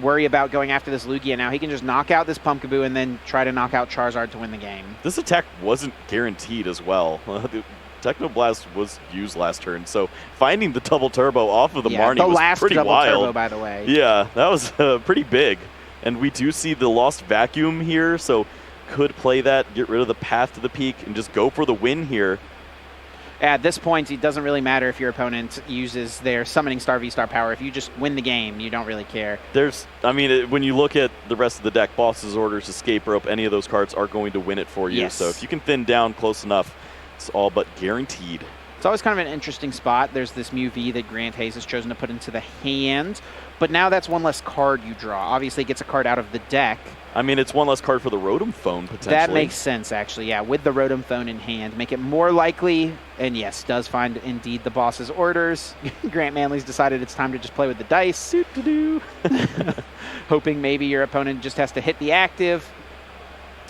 worry about going after this Lugia now. He can just knock out this Pumpkaboo and then try to knock out Charizard to win the game. This attack wasn't guaranteed as well. The Technoblast was used last turn, so finding the Double Turbo off of the Marnie was pretty double wild. Turbo, by the way. Yeah, that was pretty big. And we do see the lost vacuum here, so could play that, get rid of the path to the peak, and just go for the win here. At this point, it doesn't really matter if your opponent uses their Summoning Star V-Star power. If you just win the game, you don't really care. When you look at the rest of the deck, Boss's Orders, Escape Rope, any of those cards are going to win it for you. Yes. So if you can thin down close enough, it's all but guaranteed. It's always kind of an interesting spot. There's this Mew V that Grant Hayes has chosen to put into the hand, but now that's one less card you draw. Obviously, it gets a card out of the deck. I mean, it's one less card for the Rotom Phone, potentially. That makes sense, actually, yeah, with the Rotom Phone in hand. Make it more likely, and yes, does find indeed the boss's orders. Grant Manley's decided it's time to just play with the dice. Hoping maybe your opponent just has to hit the active.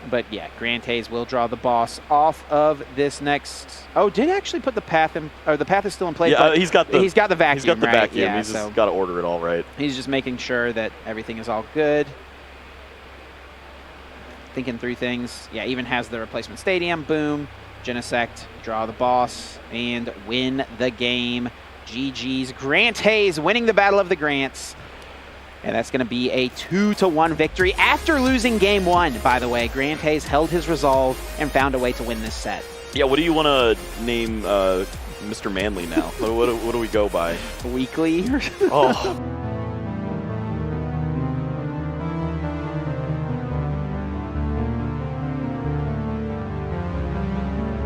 But yeah, Grant Hayes will draw the boss off of this next. Oh, did actually put the path in, or the path is still in play. Yeah, he's got the vacuum. He's got the vacuum. Yeah, he's just got to order it all right. He's just making sure that everything is all good. Thinking through things. Yeah, even has the replacement stadium. Boom. Genesect, draw the boss, and win the game. GG's. Grant Hayes winning the Battle of the Grants. And that's going to be a 2-1 victory after losing game 1, by the way. Grant Hayes held his resolve and found a way to win this set. Yeah, what do you want to name Mr. Manly now? What do we go by? Weekly? Oh.